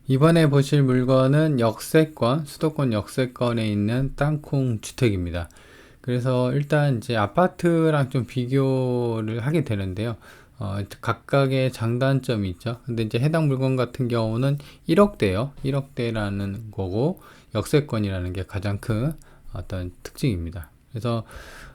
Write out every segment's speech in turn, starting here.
이번에 보실 물건은 역세권, 수도권 역세권에 있는 땅콩 주택입니다. 그래서 일단 이제 아파트랑 좀 비교를 하게 되는데요. 각각의 장단점이 있죠. 근데 이제 해당 물건 같은 경우는 1억대요. 1억대라는 거고, 역세권이라는 게 가장 큰 어떤 특징입니다. 그래서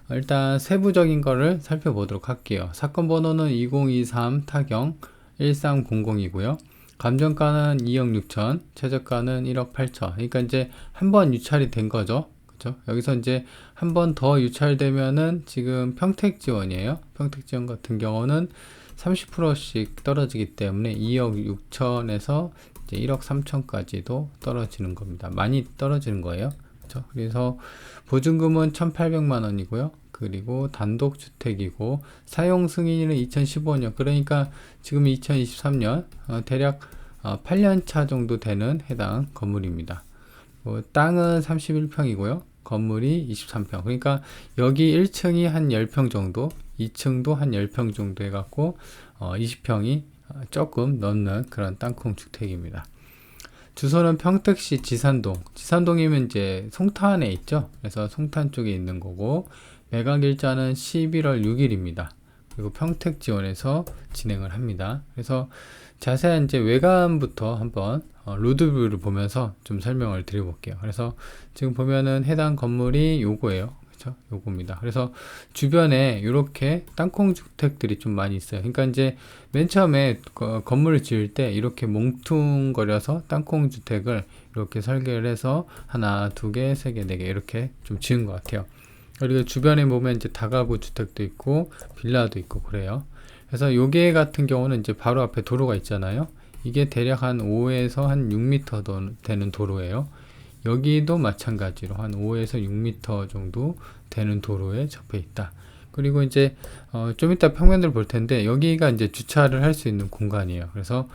일단 세부적인 거를 살펴보도록 할게요. 사건 번호는 2023 타경 1300이고요. 감정가는 2억 6천, 최저가는 1억 8천. 그러니까 이제 한 번 유찰이 된 거죠. 그죠? 여기서 이제 한 번 더 유찰되면은 지금 평택 지원이에요. 평택 지원 같은 경우는 30%씩 떨어지기 때문에 2억 6천에서 이제 1억 3천까지도 떨어지는 겁니다. 많이 떨어지는 거예요. 그죠? 그래서 보증금은 1,800만 원이고요. 그리고 단독주택이고 사용 승인일은 2015년, 그러니까 지금 2023년 대략 8년 차 정도 되는 해당 건물입니다. 땅은 31평이고요. 건물이 23평. 그러니까 여기 1층이 한 10평 정도, 2층도 한 10평 정도 해갖고 20평이 조금 넘는 그런 땅콩 주택입니다. 주소는 평택시 지산동. 지산동이면 이제 송탄에 있죠. 그래서 송탄 쪽에 있는 거고, 매각일자는 11월 6일입니다. 그리고 평택 지원에서 진행을 합니다. 그래서 자세한 이제 외관부터 한번 로드뷰를 보면서 좀 설명을 드려볼게요. 그래서 지금 보면은 해당 건물이 요거예요. 그렇죠? 요겁니다. 그래서 주변에 이렇게 땅콩 주택들이 좀 많이 있어요. 그러니까 이제 맨 처음에 건물을 지을 때 이렇게 뭉퉁거려서 땅콩 주택을 이렇게 설계를 해서 하나, 두 개, 세 개, 네 개 이렇게 좀 지은 것 같아요. 그리고 주변에 보면 이제 다가구 주택도 있고 빌라도 있고 그래요. 그래서 요게 같은 경우는 이제 바로 앞에 도로가 있잖아요. 이게 대략 한 5에서 한 6m 되는 도로예요. 여기도 마찬가지로 한 5에서 6m 정도 되는 도로에 접해 있다. 그리고 이제 좀 이따 평면들 볼 텐데 여기가 이제 주차를 할 수 있는 공간이에요. 그래서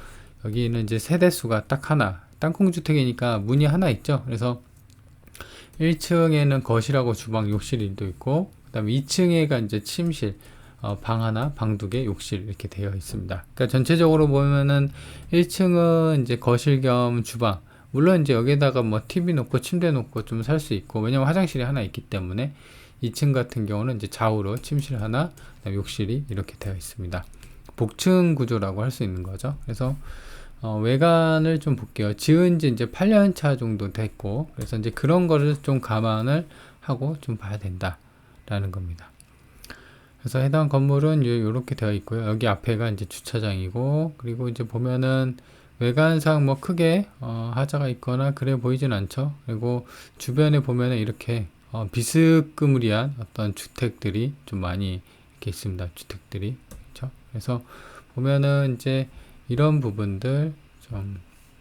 여기는 이제 세대수가 딱 하나, 땅콩 주택이니까 문이 하나 있죠. 그래서 1층에는 거실하고 주방, 욕실도 있고, 그 다음에 2층에가 이제 침실, 방 하나, 방 두 개, 욕실 이렇게 되어 있습니다. 그러니까 전체적으로 보면은 1층은 이제 거실 겸 주방, 물론 이제 여기다가 뭐 TV 놓고 침대 놓고 좀 살 수 있고, 왜냐면 화장실이 하나 있기 때문에 2층 같은 경우는 이제 좌우로 침실 하나, 그다음에 욕실이 이렇게 되어 있습니다. 복층 구조라고 할 수 있는 거죠. 그래서 외관을 좀 볼게요. 지은 지 이제 8년 차 정도 됐고, 그래서 이제 그런 거를 좀 감안을 하고 좀 봐야 된다라는 겁니다. 그래서 해당 건물은 이렇게 되어 있고요. 여기 앞에가 이제 주차장이고, 그리고 이제 보면은 외관상 뭐 크게 하자가 있거나 그래 보이진 않죠. 그리고 주변에 보면은 이렇게 비스그무리한 어떤 주택들이 좀 많이 이렇게 있습니다. 주택들이. 그렇죠? 그래서 보면은 이제 이런 부분들 좀,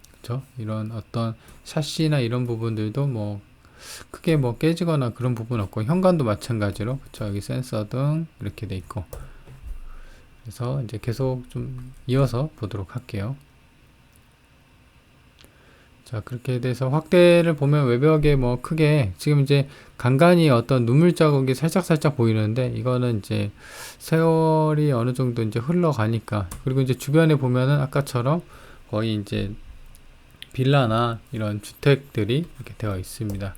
그쵸? 이런 어떤 샤시나 이런 부분들도 뭐 크게 뭐 깨지거나 그런 부분 없고, 현관도 마찬가지로, 그쵸? 여기 센서 등 이렇게 돼 있고. 그래서 이제 계속 좀 이어서 보도록 할게요. 자, 그렇게 돼서 확대를 보면 외벽에 뭐 크게 지금 이제 간간히 어떤 눈물 자국이 살짝 보이는데, 이거는 이제 세월이 어느 정도 이제 흘러가니까. 그리고 이제 주변에 보면은 아까처럼 거의 이제 빌라나 이런 주택들이 이렇게 되어 있습니다.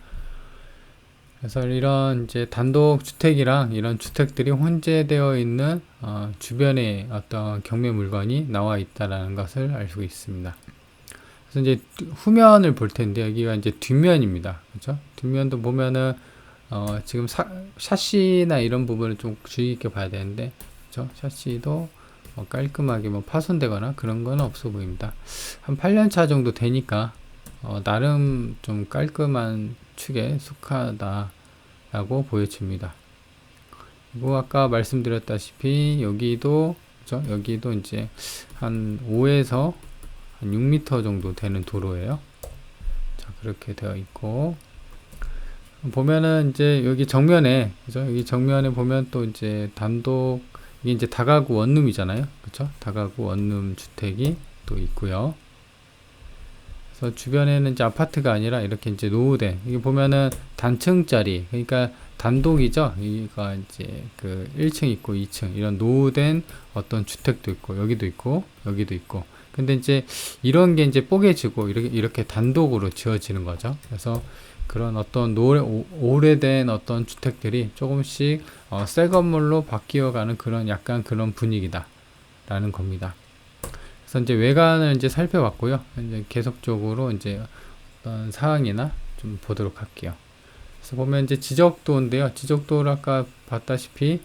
그래서 이런 이제 단독 주택이랑 이런 주택들이 혼재되어 있는 주변에 어떤 경매 물건이 나와 있다라는 것을 알 수 있습니다. 그래서 이제 후면을 볼 텐데, 여기가 이제 뒷면입니다. 그죠? 뒷면도 보면은 지금 샤시나 이런 부분을 좀 주의 깊게 봐야 되는데, 그죠? 샤시도 깔끔하게 뭐 파손되거나 그런 건 없어 보입니다. 한 8년 차 정도 되니까 나름 좀 깔끔한 축에 속하다라고 보여집니다. 그리고 아까 말씀드렸다시피 여기도, 그죠? 여기도 이제 한 5에서 한 6m 정도 되는 도로예요. 자, 그렇게 되어 있고, 보면은 이제 여기 정면에, 그죠? 여기 정면에 보면 또 이제 단독, 이게 이제 다가구 원룸이잖아요. 그쵸? 다가구 원룸 주택이 또 있고요. 그래서 주변에는 이제 아파트가 아니라 이렇게 이제 노후된, 이게 보면은 단층짜리, 그러니까 단독이죠. 여기가 이제 그 1층 있고 2층, 이런 노후된 어떤 주택도 있고, 여기도 있고, 여기도 있고. 근데 이제 이런 게 이제 뽀개지고 이렇게 단독으로 지어지는 거죠. 그래서 그런 어떤 오래된 어떤 주택들이 조금씩 새 건물로 바뀌어가는 그런 약간 그런 분위기다라는 겁니다. 그래서 이제 외관을 이제 살펴봤고요. 이제 계속적으로 이제 어떤 사항이나 좀 보도록 할게요. 그래서 보면 이제 지적도인데요. 지적도를 아까 봤다시피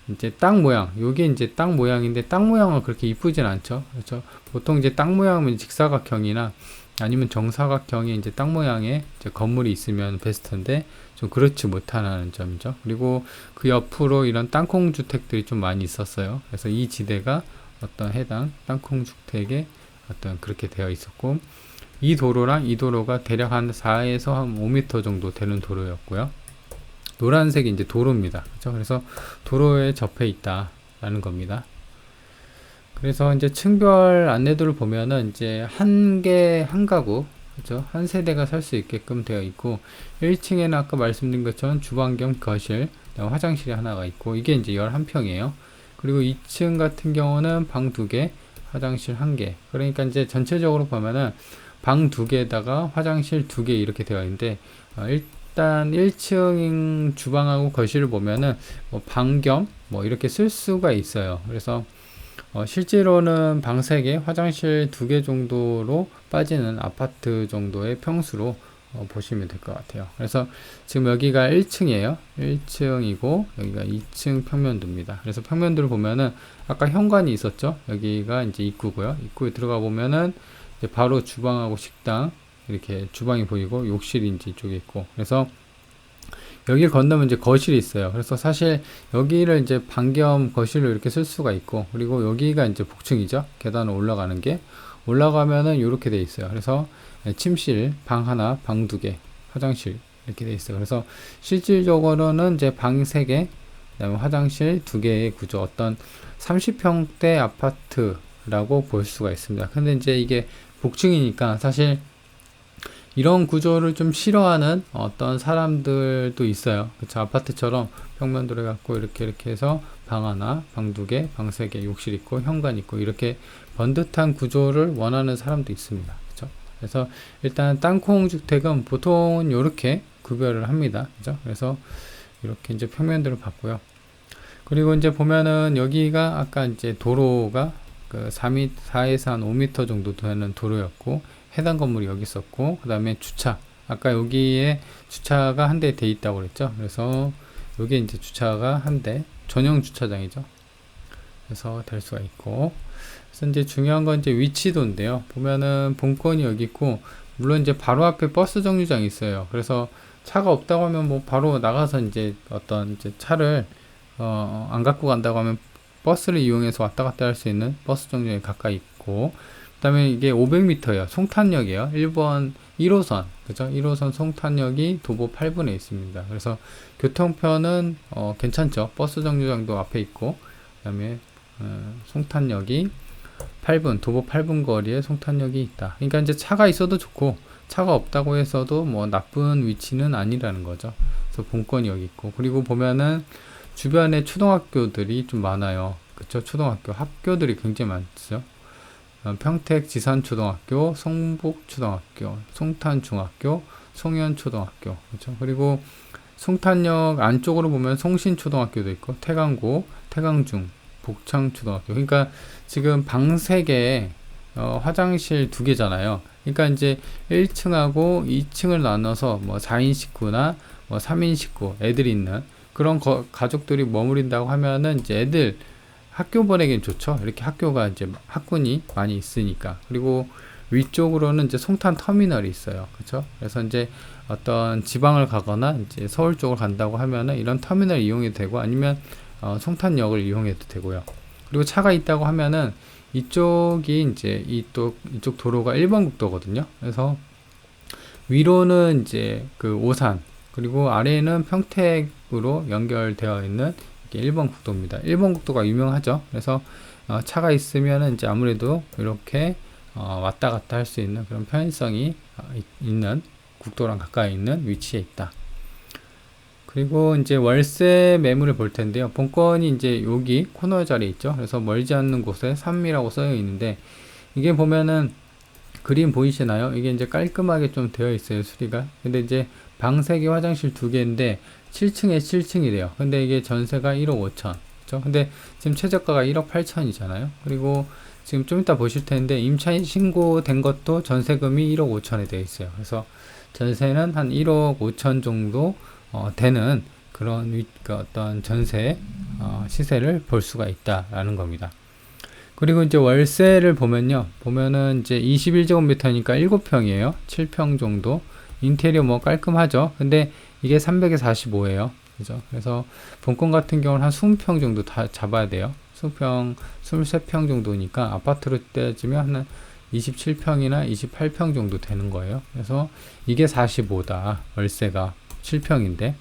이제 땅 모양, 요게 이제 땅 모양인데 땅 모양은 그렇게 이쁘진 않죠. 그렇죠. 보통 이제 땅 모양은 직사각형이나 아니면 정사각형의 이제 땅 모양의 이제 건물이 있으면 베스트인데 좀 그렇지 못하는 점이죠. 그리고 그 옆으로 이런 땅콩 주택들이 좀 많이 있었어요. 그래서 이 지대가 어떤 해당 땅콩 주택에 어떤 그렇게 되어 있었고, 이 도로랑 이 도로가 대략 한 4에서 한 5m 정도 되는 도로였고요. 노란색이 이제 도로입니다. 그렇죠? 그래서 도로에 접해 있다라는 겁니다. 그래서 이제 층별 안내도를 보면은 이제 한 가구, 그렇죠? 한 세대가 살 수 있게끔 되어 있고, 1층에는 아까 말씀드린 것처럼 주방 겸 거실, 화장실이 하나가 있고, 이게 이제 11평이에요. 그리고 2층 같은 경우는 방 2개, 화장실 1개. 그러니까 이제 전체적으로 보면은 방 2개에다가 화장실 2개 이렇게 되어 있는데, 일단 1층 주방하고 거실을 보면은 뭐 방 겸 뭐 이렇게 쓸 수가 있어요. 그래서 실제로는 방 3개, 화장실 2개 정도로 빠지는 아파트 정도의 평수로 보시면 될 것 같아요. 그래서 지금 여기가 1층이에요. 1층이고 여기가 2층 평면도입니다. 그래서 평면도를 보면은 아까 현관이 있었죠. 여기가 이제 입구고요. 입구에 들어가 보면은 이제 바로 주방하고 식당 이렇게 주방이 보이고 욕실이 이제 이쪽에 있고, 그래서 여기를 건너면 이제 거실이 있어요. 그래서 사실 여기를 이제 방 겸 거실로 이렇게 쓸 수가 있고, 그리고 여기가 이제 복층이죠. 계단을 올라가는 게 올라가면은 이렇게 돼 있어요. 그래서 침실 방 하나, 방 2개, 화장실 이렇게 돼 있어요. 그래서 실질적으로는 이제 방 3개, 그다음에 화장실 2개의 구조, 어떤 30평대 아파트라고 볼 수가 있습니다. 근데 이제 이게 복층이니까 사실 이런 구조를 좀 싫어하는 어떤 사람들도 있어요. 그쵸? 아파트처럼 평면도를 갖고 이렇게 해서 방 하나, 방 2개, 방 3개, 욕실 있고 현관 있고 이렇게 번듯한 구조를 원하는 사람도 있습니다. 그쵸? 그래서 일단 땅콩 주택은 보통은 이렇게 구별을 합니다. 그죠? 그래서 이렇게 이제 평면도를 봤고요. 그리고 이제 보면은 여기가 아까 이제 도로가 그 4에서 한 5m 정도 되는 도로였고, 해당 건물이 여기 있었고, 그 다음에 주차, 아까 여기에 주차가 한 대 돼 있다고 그랬죠. 그래서 여기 이제 주차가 한 대, 전용 주차장이죠. 그래서 될 수가 있고, 그래서 이제 중요한 건 이제 위치도인데요. 보면은 본건이 여기 있고, 물론 이제 바로 앞에 버스 정류장이 있어요. 그래서 차가 없다고 하면 뭐 바로 나가서 이제 어떤 이제 차를 안 갖고 간다고 하면 버스를 이용해서 왔다 갔다 할 수 있는 버스 정류장이 가까이 있고, 그 다음에 이게 500m예요. 송탄역이에요. 1번 1호선, 그죠? 1호선 송탄역이 도보 8분에 있습니다. 그래서 교통편은 괜찮죠. 버스 정류장도 앞에 있고, 그 다음에 송탄역이 8분, 도보 8분 거리에 송탄역이 있다. 그러니까 이제 차가 있어도 좋고, 차가 없다고 해서도 뭐 나쁜 위치는 아니라는 거죠. 그래서 본건이 여기 있고, 그리고 보면은 주변에 초등학교들이 좀 많아요. 그쵸? 초등학교, 학교들이 굉장히 많죠. 평택 지산초등학교, 성북초등학교, 송탄중학교, 송현초등학교, 그렇죠? 그리고 송탄역 안쪽으로 보면 송신초등학교도 있고, 태강고, 태강중, 복창초등학교. 그러니까 지금 방 3개, 화장실 2개잖아요. 그러니까 이제 1층하고 2층을 나눠서 뭐 4인 식구나 뭐 3인 식구, 애들이 있는 그런 가족들이 머무른다고 하면은 이제 애들 학교 보내기엔 좋죠. 이렇게 학교가 이제 학군이 많이 있으니까. 그리고 위쪽으로는 이제 송탄 터미널이 있어요. 그렇죠? 그래서 이제 어떤 지방을 가거나 이제 서울 쪽을 간다고 하면은 이런 터미널 이용해도 되고, 아니면 송탄역을 이용해도 되고요. 그리고 차가 있다고 하면은 이쪽이 이제 이쪽 도로가 1번 국도거든요. 그래서 위로는 이제 그 오산, 그리고 아래에는 평택으로 연결되어 있는 1번 국도입니다. 1번 국도가 유명하죠. 그래서 차가 있으면 이제 아무래도 이렇게 왔다 갔다 할 수 있는 그런 편의성이 있는 국도랑 가까이 있는 위치에 있다. 그리고 이제 월세 매물을 볼 텐데요. 본건이 이제 여기 코너 자리에 있죠. 그래서 멀지 않는 곳에 3이라고 써여 있는데, 이게 보면은 그림 보이시나요? 이게 이제 깔끔하게 좀 되어 있어요, 수리가. 근데 이제 방 3개, 화장실 2개인데 7층에 7층이래요. 근데 이게 전세가 1억 5천. 그죠? 근데 지금 최저가가 1억 8천이잖아요. 그리고 지금 좀 이따 보실 텐데 임차 신고된 것도 전세금이 1억 5천에 되어 있어요. 그래서 전세는 한 1억 5천 정도 되는 그런 그 어떤 전세 시세를 볼 수가 있다라는 겁니다. 그리고 이제 월세를 보면은 이제 21제곱미터니까 7평이에요. 7평 정도. 인테리어 뭐 깔끔하죠. 근데 이게 300에 45예요. 그죠? 그래서 본권 같은 경우는 한 20평 정도 다 잡아야 돼요. 20평, 23평 정도니까 아파트로 따지면 한 27평이나 28평 정도 되는 거예요. 그래서 이게 45다. 월세가 7평인데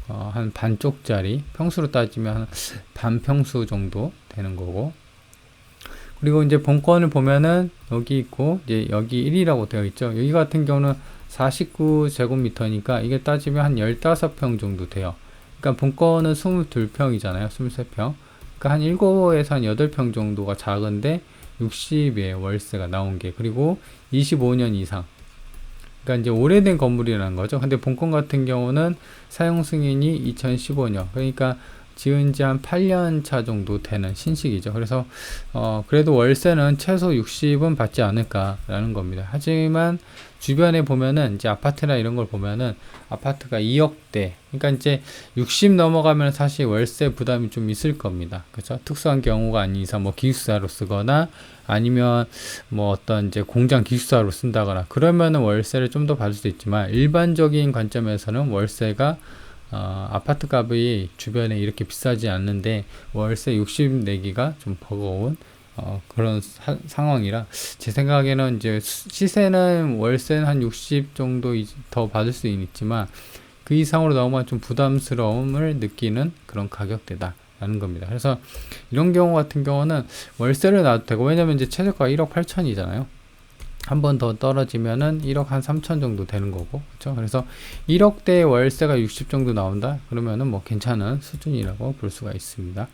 한 반쪽짜리 평수로 따지면 한 반평수 정도 되는 거고. 그리고 이제 본권을 보면은 여기 있고 이제 여기 1이라고 되어 있죠. 여기 같은 경우는 49제곱미터니까 이게 따지면 한 15평 정도 돼요. 그러니까 본권은 22평이잖아요. 23평. 그러니까 한 7에서 한 8평 정도가 작은데 60에 월세가 나온 게. 그리고 25년 이상. 그러니까 이제 오래된 건물이라는 거죠. 근데 본권 같은 경우는 사용 승인이 2015년. 그러니까 지은 지 한 8년 차 정도 되는 신식이죠. 그래서 그래도 월세는 최소 60은 받지 않을까라는 겁니다. 하지만 주변에 보면은 이제 아파트나 이런 걸 보면은 아파트가 2억대, 그러니까 이제 60 넘어가면 사실 월세 부담이 좀 있을 겁니다. 그렇죠? 특수한 경우가 아닌 이상 뭐 기숙사로 쓰거나 아니면 뭐 어떤 이제 공장 기숙사로 쓴다거나 그러면은 월세를 좀 더 받을 수 있지만 일반적인 관점에서는 월세가 아파트 값이 주변에 이렇게 비싸지 않는데 월세 60 내기가 좀 버거운 그런 상황이라 제 생각에는 이제 시세는 월세는 한 60 정도 더 받을 수 있지만 그 이상으로 나오면 좀 부담스러움을 느끼는 그런 가격대다 라는 겁니다. 그래서 이런 경우 같은 경우는 월세를 놔도 되고, 왜냐면 이제 최저가 1억 8천이잖아요. 한 번 더 떨어지면은 1억 한 3천 정도 되는 거고, 그렇죠? 그래서 1억대 월세가 60 정도 나온다? 그러면은 뭐 괜찮은 수준이라고 볼 수가 있습니다.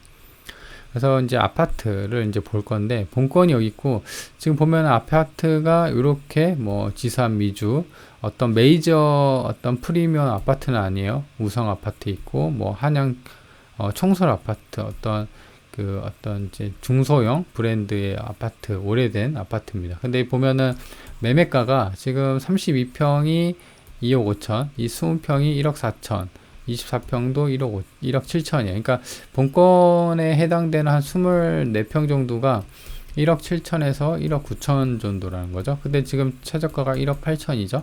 그래서 이제 아파트를 이제 볼 건데, 본권이 여기 있고, 지금 보면 아파트가 이렇게 뭐 지산 미주, 어떤 메이저 어떤 프리미엄 아파트는 아니에요. 우성 아파트 있고, 뭐 한양 청솔 아파트, 어떤 이제 중소형 브랜드의 아파트, 오래된 아파트입니다. 근데 보면은 매매가가 지금 32평이 2억 5천, 이 20평이 1억 4천, 24평도 1억 7천이에요. 그러니까 본권에 해당되는 한 24평 정도가 1억 7천에서 1억 9천 정도라는 거죠. 근데 지금 최저가가 1억 8천이죠.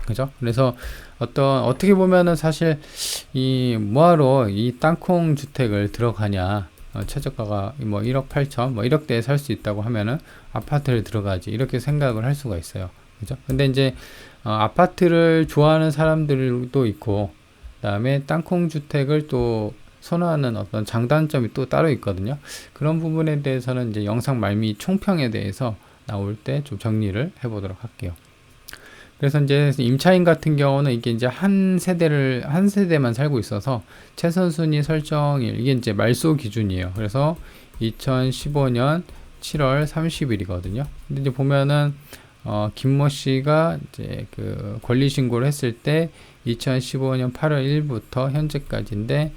그죠? 그래서 어떻게 보면은 사실 이 뭐하러 이 땅콩 주택을 들어가냐, 최저가가 뭐 1억 8천, 뭐 1억대에 살 수 있다고 하면은 아파트를 들어가지, 이렇게 생각을 할 수가 있어요. 그죠? 근데 이제 아파트를 좋아하는 사람들도 있고, 그다음에 땅콩 주택을 또 선호하는 어떤 장단점이 또 따로 있거든요. 그런 부분에 대해서는 이제 영상 말미 총평에 대해서 나올 때 좀 정리를 해보도록 할게요. 그래서 이제 임차인 같은 경우는 이게 이제 한 세대만 살고 있어서 최선순위 설정일, 이게 이제 말소 기준이에요. 그래서 2015년 7월 30일이거든요. 근데 이제 보면은 김모 씨가 이제 그 권리 신고를 했을 때 2015년 8월 1일부터 현재까지인데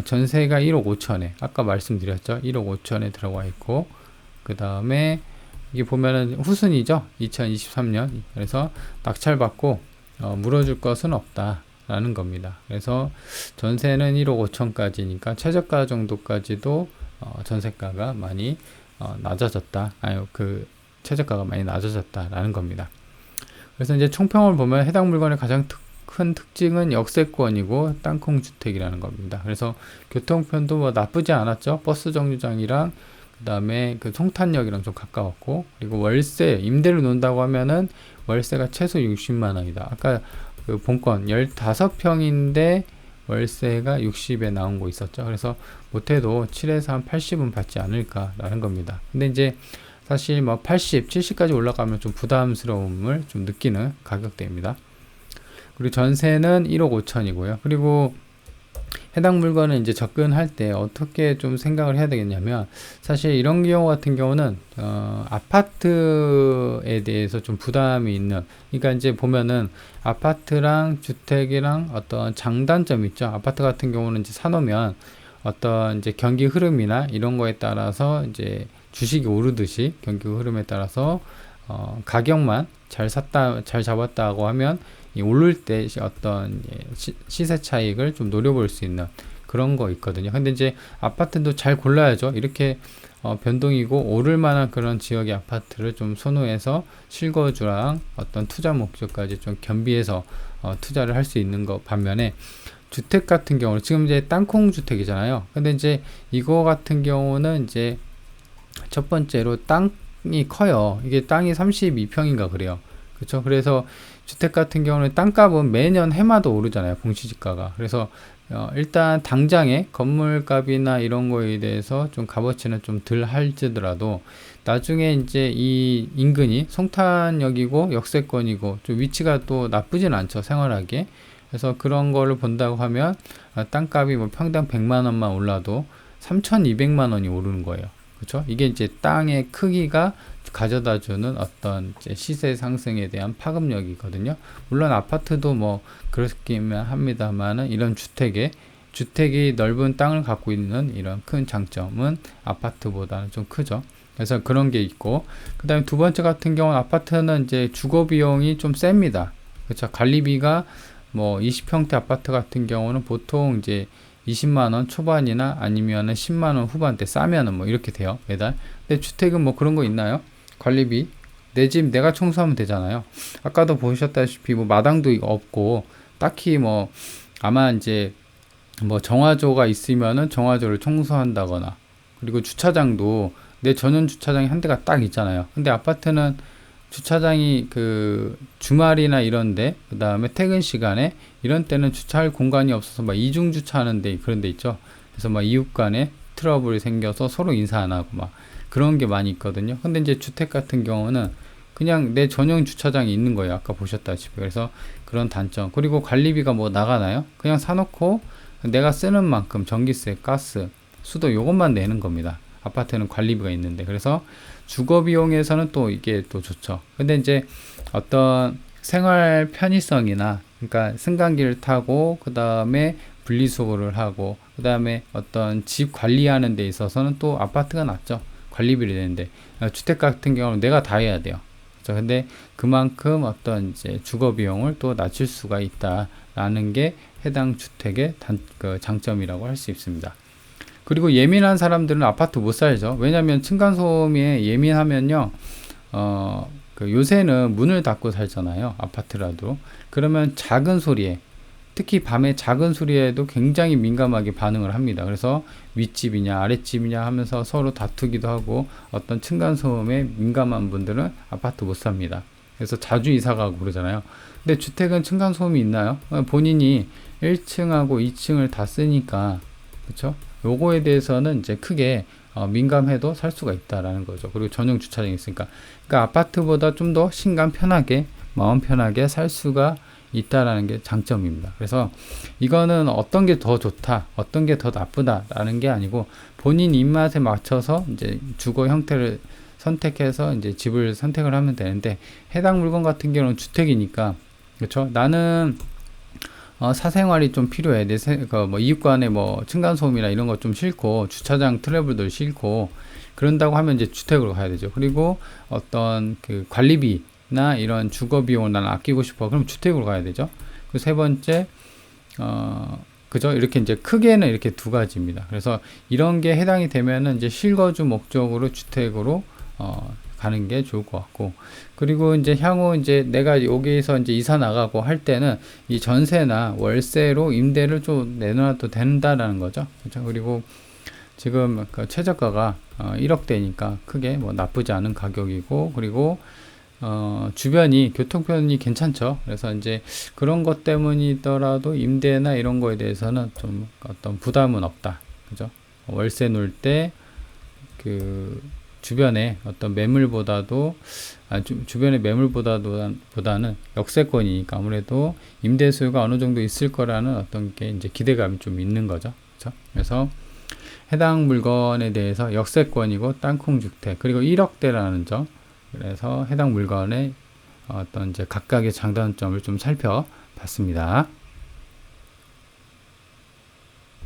전세가 1억 5천에, 아까 말씀드렸죠. 1억 5천에 들어가 있고, 그 다음에 이게 보면은 후순위죠. 2023년. 그래서 낙찰받고 물어줄 것은 없다라는 겁니다. 그래서 전세는 1억 5천까지니까 최저가 정도까지도 전세가가 많이 낮아졌다. 그 최저가가 많이 낮아졌다라는 겁니다. 그래서 이제 총평을 보면 해당 물건의 가장 큰 특징은 역세권이고 땅콩 주택이라는 겁니다. 그래서 교통편도 뭐 나쁘지 않았죠. 버스 정류장이랑 그 다음에 그 송탄역이랑 좀 가까웠고, 그리고 월세, 임대를 놓는다고 하면은 월세가 최소 60만 원이다. 아까 그 본권 15평인데 월세가 60에 나온 거 있었죠. 그래서 못해도 7에서 한 80은 받지 않을까라는 겁니다. 근데 이제 사실 뭐 80, 70까지 올라가면 좀 부담스러움을 좀 느끼는 가격대입니다. 그리고 전세는 1억 5천이고요. 그리고 해당 물건을 이제 접근할 때 어떻게 좀 생각을 해야 되겠냐면, 사실 이런 경우 같은 경우는 아파트에 대해서 좀 부담이 있는, 그러니까 이제 보면은 아파트랑 주택이랑 어떤 장단점이 있죠. 아파트 같은 경우는 이제 사놓으면 어떤 이제 경기 흐름이나 이런 거에 따라서 이제 주식이 오르듯이 경기 흐름에 따라서 가격만 잘 잡았다고 하면 이 오를 때 어떤 시세 차익을 좀 노려볼 수 있는 그런 거 있거든요. 근데 이제 아파트도 잘 골라야죠. 이렇게 변동이고 오를 만한 그런 지역의 아파트를 좀 선호해서 실거주랑 어떤 투자 목적까지 좀 겸비해서 투자를 할 수 있는 것 반면에, 주택 같은 경우는 지금 이제 땅콩 주택이잖아요. 근데 이제 이거 같은 경우는 이제 첫 번째로 땅이 커요. 이게 땅이 32평인가 그래요. 그렇죠? 그래서 주택 같은 경우는 땅값은 매년 해마다 오르잖아요. 공시지가가. 그래서 일단 당장에 건물값이나 이런 거에 대해서 좀 값어치는 좀 덜 할지더라도 나중에 이제 이 인근이 송탄역이고 역세권이고 좀 위치가 또 나쁘진 않죠. 생활하기에. 그래서 그런 거를 본다고 하면 땅값이 뭐 평당 100만 원만 올라도 3,200만 원이 오르는 거예요. 그렇죠? 이게 이제 땅의 크기가 가져다 주는 어떤 이제 시세 상승에 대한 파급력이거든요. 물론 아파트도 뭐 그렇긴 합니다만은 이런 주택이 넓은 땅을 갖고 있는 이런 큰 장점은 아파트보다는 좀 크죠. 그래서 그런 게 있고, 그 다음에 두 번째 같은 경우는 아파트는 이제 주거 비용이 좀 셉니다. 그렇죠. 관리비가 뭐 20평대 아파트 같은 경우는 보통 이제 20만원 초반이나 아니면은 10만원 후반대, 싸면은 뭐 이렇게 돼요, 매달. 근데 주택은 뭐 그런 거 있나요? 관리비. 내 집 내가 청소하면 되잖아요. 아까도 보셨다시피 뭐 마당도 없고, 딱히 뭐 아마 이제 뭐 정화조가 있으면은 정화조를 청소한다거나, 그리고 주차장도 내 전용 주차장이 한 대가 딱 있잖아요. 근데 아파트는 주차장이 그 주말이나 이런데, 그 다음에 퇴근 시간에 이런 때는 주차할 공간이 없어서 막 이중 주차하는 데 그런 데 있죠. 그래서 막 이웃 간에 트러블이 생겨서 서로 인사 안 하고 막 그런 게 많이 있거든요. 근데 이제 주택 같은 경우는 그냥 내 전용 주차장이 있는 거예요. 아까 보셨다시피. 그래서 그런 단점. 그리고 관리비가 뭐 나가나요? 그냥 사놓고 내가 쓰는 만큼 전기세, 가스, 수도 요것만 내는 겁니다. 아파트는 관리비가 있는데. 그래서 주거 비용에서는 또 이게 또 좋죠. 근데 이제 어떤 생활 편의성이나, 그러니까 승강기를 타고 그 다음에 분리수거를 하고 그 다음에 어떤 집 관리하는 데 있어서는 또 아파트가 낫죠. 관리비를 내는데, 주택 같은 경우는 내가 다 해야 돼요. 그렇죠? 근데 그만큼 어떤 이제 주거 비용을 또 낮출 수가 있다라는 게 해당 주택의 장점이라고 할 수 있습니다. 그리고 예민한 사람들은 아파트 못 살죠. 왜냐면 층간소음에 예민하면요, 요새는 문을 닫고 살잖아요. 아파트라도. 그러면 작은 소리에, 특히 밤에 작은 소리에도 굉장히 민감하게 반응을 합니다. 그래서 윗집이냐 아랫집이냐 하면서 서로 다투기도 하고, 어떤 층간소음에 민감한 분들은 아파트 못 삽니다. 그래서 자주 이사가고 그러잖아요. 근데 주택은 층간소음이 있나요? 본인이 1층하고 2층을 다 쓰니까, 그렇죠? 요거에 대해서는 이제 크게 민감해도 살 수가 있다라는 거죠. 그리고 전용 주차장이 있으니까. 그러니까 아파트보다 좀 더 신간 편하게, 마음 편하게 살 수가 있다라는 게 장점입니다. 그래서 이거는 어떤 게 더 좋다, 어떤 게 더 나쁘다라는 게 아니고, 본인 입맛에 맞춰서 이제 주거 형태를 선택해서 이제 집을 선택을 하면 되는데, 해당 물건 같은 경우는 주택이니까, 그렇죠? 나는 사생활이 좀 필요해. 뭐 이웃 간에 뭐 층간소음이나 이런 거 좀 싫고, 주차장 트러블도 싫고, 그런다고 하면 이제 주택으로 가야 되죠. 그리고 어떤 그 관리비나 이런 주거 비용을 나는 아끼고 싶어. 그럼 주택으로 가야 되죠. 그 세 번째, 그죠? 이렇게 이제 크게는 이렇게 두 가지입니다. 그래서 이런 게 해당이 되면은 이제 실거주 목적으로 주택으로 가는 게 좋을 것 같고, 그리고 이제 향후 이제 내가 여기서 이제 이사 나가고 할 때는 이 전세나 월세로 임대를 좀 내놔도 된다라는 거죠. 그렇죠? 그리고 지금 그 최저가가 1억대니까 크게 뭐 나쁘지 않은 가격이고, 그리고 주변이 교통편이 괜찮죠. 그래서 이제 그런 것 때문이더라도 임대나 이런 거에 대해서는 좀 어떤 부담은 없다. 그죠? 월세 놓을 때 그 주변에 어떤 매물보다도 주변의 매물보다는 역세권이니까 아무래도 임대 수요가 어느 정도 있을 거라는 어떤 게 이제 기대감이 좀 있는 거죠. 그렇죠? 그래서 해당 물건에 대해서 역세권이고 땅콩 주택 그리고 1억대라는 점. 그래서 해당 물건의 어떤 이제 각각의 장단점을 좀 살펴봤습니다.